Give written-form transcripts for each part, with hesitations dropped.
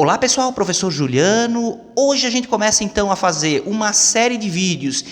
Olá pessoal, professor Juliano. Hoje a gente começa então a fazer uma série de vídeos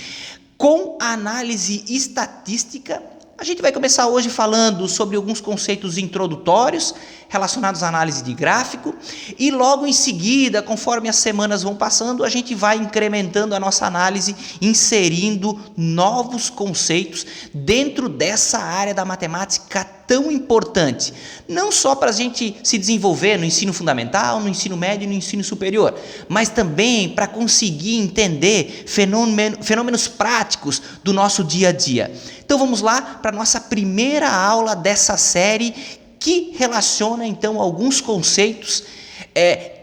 com análise estatística. A gente vai começar hoje falando sobre alguns conceitos introdutórios relacionados à análise de gráfico e logo em seguida, conforme as semanas vão passando, a gente vai incrementando a nossa análise, inserindo novos conceitos dentro dessa área da matemática tão importante, não só para a gente se desenvolver no ensino fundamental, no ensino médio e no ensino superior, mas também para conseguir entender fenômenos práticos do nosso dia a dia. Então vamos lá para a nossa primeira aula dessa série que relaciona então alguns conceitos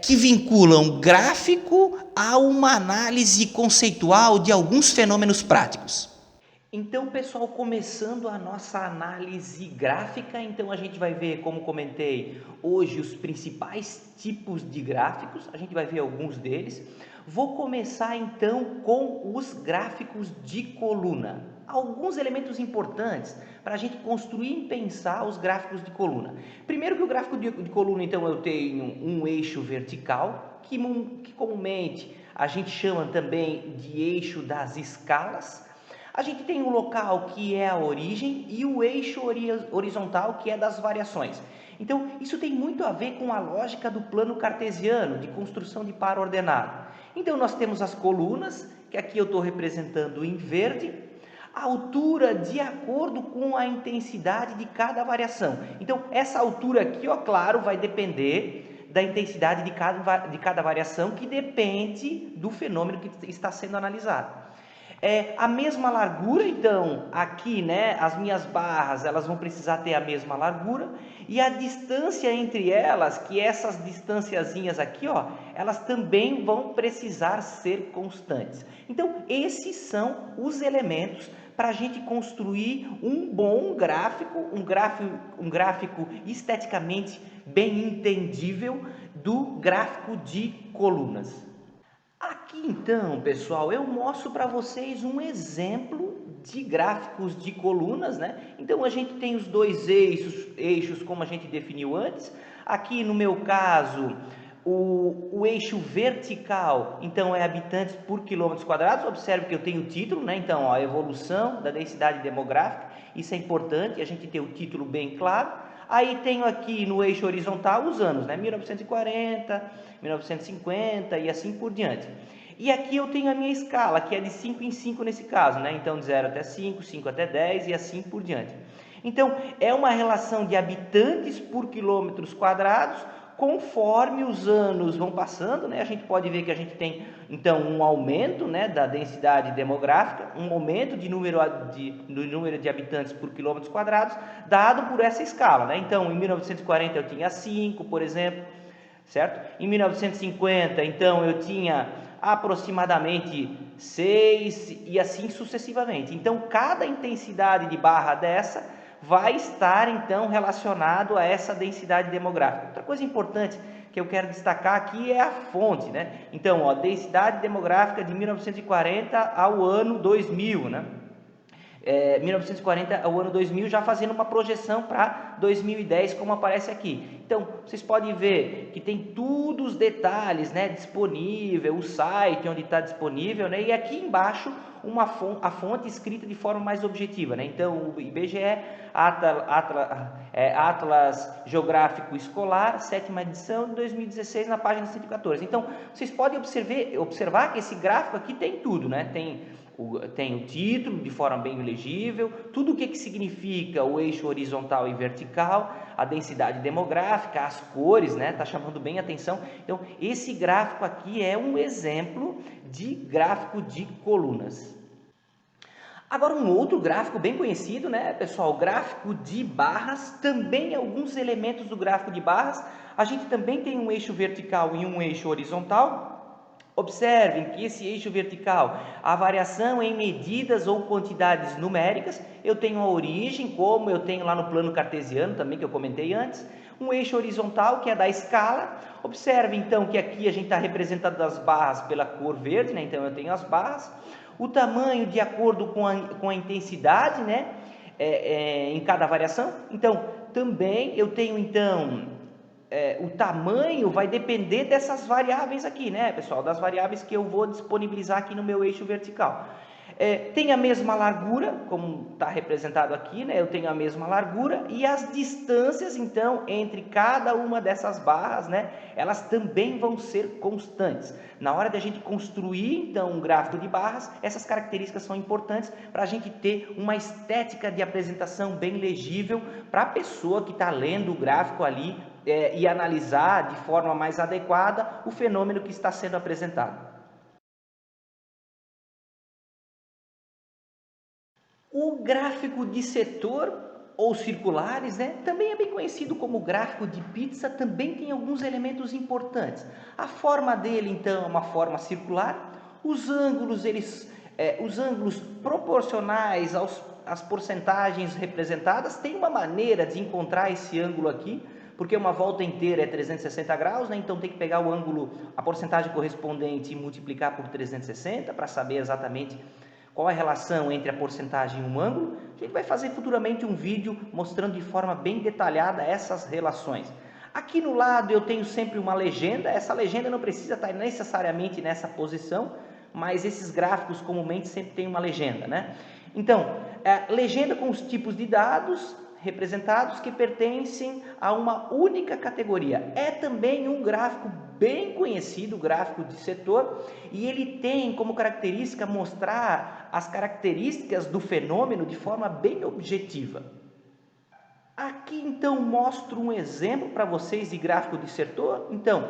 que vinculam gráfico a uma análise conceitual de alguns fenômenos práticos. Então, pessoal, começando a nossa análise gráfica, então a gente vai ver, como comentei, hoje os principais tipos de gráficos, a gente vai ver alguns deles. Vou começar então com os gráficos de coluna. Alguns elementos importantes para a gente construir e pensar os gráficos de coluna. Primeiro que o gráfico de coluna, então, eu tenho um eixo vertical, que comumente a gente chama também de eixo das escalas. A gente tem o local que é a origem e o eixo horizontal que é das variações. Então, isso tem muito a ver com a lógica do plano cartesiano, de construção de par ordenado. Então, nós temos as colunas, que aqui eu estou representando em verde, a altura de acordo com a intensidade de cada variação. Então, essa altura aqui, ó, claro, vai depender da intensidade de cada variação, que depende do fenômeno que está sendo analisado. A mesma largura, então, aqui, né, as minhas barras, elas vão precisar ter a mesma largura, e a distância entre elas, que essas distanciazinhas aqui, ó, elas também vão precisar ser constantes. Então, esses são os elementos para a gente construir um bom gráfico, um gráfico esteticamente bem entendível do gráfico de colunas. Aqui então, pessoal, eu mostro para vocês um exemplo de gráficos de colunas, né? Então a gente tem os dois eixos como a gente definiu antes. Aqui no meu caso, o eixo vertical, então é habitantes por quilômetros quadrados. Observe que eu tenho o título, né? Então, ó, a evolução da densidade demográfica, isso é importante, a gente ter o título bem claro. Aí tenho aqui no eixo horizontal os anos, né? 1940, 1950 e assim por diante. E aqui eu tenho a minha escala, que é de 5 em 5 nesse caso, né? Então de 0 até 5, 5 até 10 e assim por diante. Então é uma relação de habitantes por quilômetros quadrados, conforme os anos vão passando, né? A gente pode ver que a gente tem então um aumento, né, da densidade demográfica, um aumento do número de habitantes por quilômetros quadrados, dado por essa escala, né? Então em 1940 eu tinha 5, por exemplo, certo? Em 1950, então eu tinha aproximadamente 6 e assim sucessivamente. Então cada intensidade de barra dessa vai estar então relacionado a essa densidade demográfica. Outra coisa importante que eu quero destacar aqui é a fonte, né? Então, ó, densidade demográfica de 1940 ao ano 2000, né? 1940 ao ano 2000, já fazendo uma projeção para 2010, como aparece aqui. Então, vocês podem ver que tem todos os detalhes, né, disponível, o site onde está disponível, né, e aqui embaixo a fonte escrita de forma mais objetiva, né? Então, o IBGE, Atlas Geográfico Escolar, 7ª edição de 2016, na página 114. Então, vocês podem observar que esse gráfico aqui tem tudo, né? Tem o título de forma bem legível, tudo o que significa o eixo horizontal e vertical, a densidade demográfica, as cores, né? Tá chamando bem a atenção. Então, esse gráfico aqui é um exemplo de gráfico de colunas. Agora, um outro gráfico bem conhecido, né, pessoal? O gráfico de barras. Também alguns elementos do gráfico de barras. A gente também tem um eixo vertical e um eixo horizontal. Observem que esse eixo vertical, a variação em medidas ou quantidades numéricas, eu tenho a origem, como eu tenho lá no plano cartesiano também, que eu comentei antes. Um eixo horizontal, que é da escala. Observe então que aqui a gente está representando as barras pela cor verde, né? Então eu tenho as barras. O tamanho de acordo com a intensidade, né? Em cada variação. Então também eu tenho então o tamanho vai depender dessas variáveis aqui, né, pessoal? Das variáveis que eu vou disponibilizar aqui no meu eixo vertical. Tem a mesma largura, como está representado aqui, né? Eu tenho a mesma largura e as distâncias, então, entre cada uma dessas barras, né? Elas também vão ser constantes. Na hora de a gente construir, então, um gráfico de barras, essas características são importantes para a gente ter uma estética de apresentação bem legível para a pessoa que está lendo o gráfico ali e analisar de forma mais adequada o fenômeno que está sendo apresentado. O gráfico de setor ou circulares, né, também é bem conhecido como gráfico de pizza, também tem alguns elementos importantes. A forma dele, então, é uma forma circular. Os ângulos, os ângulos proporcionais às porcentagens representadas, tem uma maneira de encontrar esse ângulo aqui, porque uma volta inteira é 360 graus, né? Então tem que pegar o ângulo, a porcentagem correspondente e multiplicar por 360 para saber exatamente qual é a relação entre a porcentagem e um ângulo. A gente vai fazer futuramente um vídeo mostrando de forma bem detalhada essas relações. Aqui no lado eu tenho sempre uma legenda, essa legenda não precisa estar necessariamente nessa posição, mas esses gráficos comumente sempre tem uma legenda, né? Então, legenda com os tipos de dados representados que pertencem a uma única categoria. É também um gráfico bem conhecido, o gráfico de setor, e ele tem como característica mostrar as características do fenômeno de forma bem objetiva. Aqui então mostro um exemplo para vocês de gráfico de setor. Então,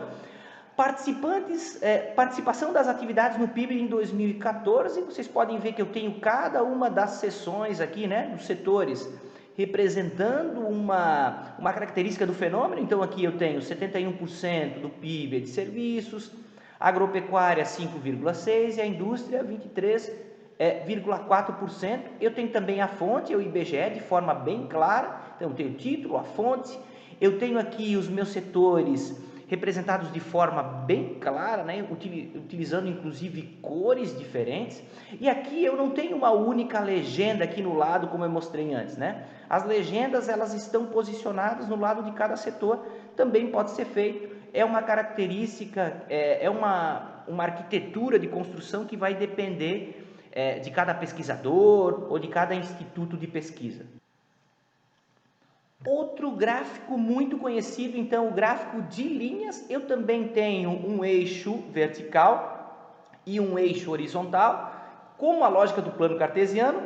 participação das atividades no PIB em 2014, vocês podem ver que eu tenho cada uma das seções aqui, né, dos setores, representando uma característica do fenômeno. Então aqui eu tenho 71% do PIB de serviços, agropecuária 5,6% e a indústria 23,4%. Eu tenho também a fonte, o IBGE, de forma bem clara. Então eu tenho o título, a fonte, eu tenho aqui os meus setores representados de forma bem clara, né? Utilizando inclusive cores diferentes. E aqui eu não tenho uma única legenda aqui no lado, como eu mostrei antes, né? As legendas, elas estão posicionadas no lado de cada setor, também pode ser feito. É uma característica, é uma arquitetura de construção que vai depender de cada pesquisador ou de cada instituto de pesquisa. Outro gráfico muito conhecido, então, o gráfico de linhas. Eu também tenho um eixo vertical e um eixo horizontal, como a lógica do plano cartesiano.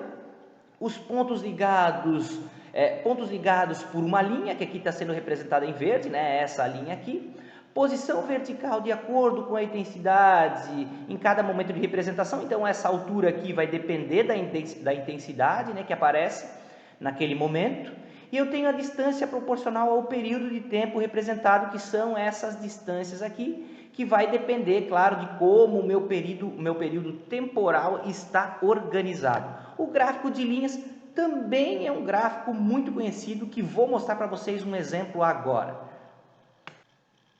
Os pontos ligados por uma linha, que aqui está sendo representada em verde, né? Essa linha aqui. Posição vertical de acordo com a intensidade em cada momento de representação. Então, essa altura aqui vai depender da intensidade, né, que aparece naquele momento. E eu tenho a distância proporcional ao período de tempo representado, que são essas distâncias aqui, que vai depender, claro, de como o meu período temporal está organizado. O gráfico de linhas também é um gráfico muito conhecido, que vou mostrar para vocês um exemplo agora.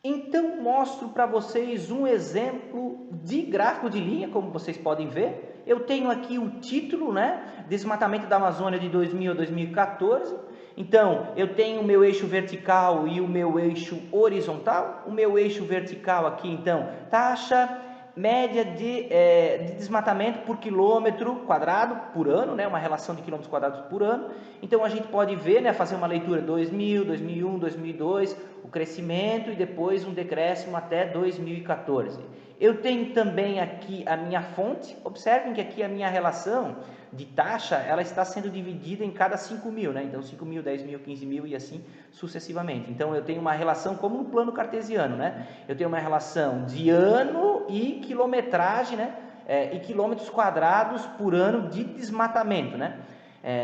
Então, mostro para vocês um exemplo de gráfico de linha, como vocês podem ver. Eu tenho aqui o título, né? Desmatamento da Amazônia de 2000 a 2014. Então, eu tenho o meu eixo vertical e o meu eixo horizontal. O meu eixo vertical aqui, então, taxa média de desmatamento por quilômetro quadrado por ano, né? Uma relação de quilômetros quadrados por ano. Então, a gente pode ver, né? Fazer uma leitura 2000, 2001, 2002, o crescimento e depois um decréscimo até 2014. Eu tenho também aqui a minha fonte. Observem que aqui a minha relação de taxa, ela está sendo dividida em cada 5.000, né? Então 5.000, 10.000, 15.000 e assim sucessivamente. Então eu tenho uma relação como no plano cartesiano, né? Eu tenho uma relação de ano e quilometragem, né? E quilômetros quadrados por ano de desmatamento, né?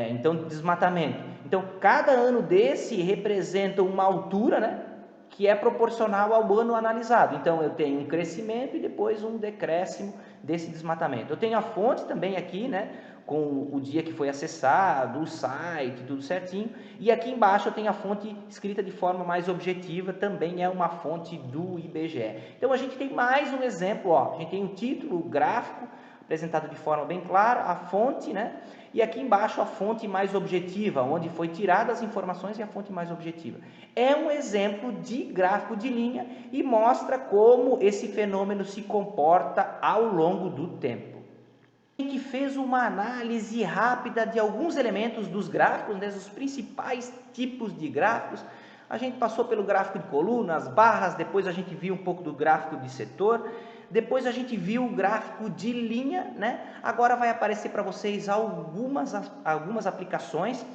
Então desmatamento. Então cada ano desse representa uma altura, né, que é proporcional ao ano analisado. Então eu tenho um crescimento e depois um decréscimo desse desmatamento. Eu tenho a fonte também aqui, né, com o dia que foi acessado, o site, tudo certinho. E aqui embaixo eu tenho a fonte escrita de forma mais objetiva, também é uma fonte do IBGE. Então a gente tem mais um exemplo, ó. A gente tem o título, o gráfico, apresentado de forma bem clara, a fonte, né? E aqui embaixo a fonte mais objetiva, onde foi tiradas as informações e a fonte mais objetiva. É um exemplo de gráfico de linha e mostra como esse fenômeno se comporta ao longo do tempo. Que fez uma análise rápida de alguns elementos dos gráficos, né, dos principais tipos de gráficos. A gente passou pelo gráfico de colunas, barras, depois a gente viu um pouco do gráfico de setor, depois a gente viu o gráfico de linha, né? Agora vai aparecer para vocês algumas aplicações,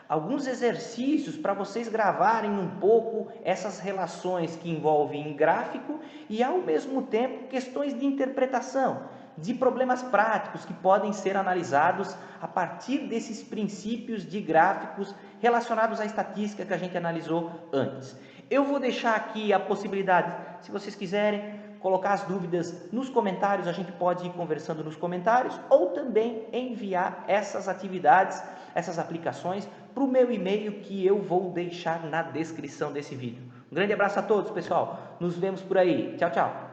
alguns exercícios para vocês gravarem um pouco essas relações que envolvem gráfico e ao mesmo tempo questões de interpretação, de problemas práticos que podem ser analisados a partir desses princípios de gráficos relacionados à estatística que a gente analisou antes. Eu vou deixar aqui a possibilidade, se vocês quiserem, colocar as dúvidas nos comentários, a gente pode ir conversando nos comentários, ou também enviar essas atividades, essas aplicações, para o meu e-mail que eu vou deixar na descrição desse vídeo. Um grande abraço a todos, pessoal. Nos vemos por aí. Tchau, tchau.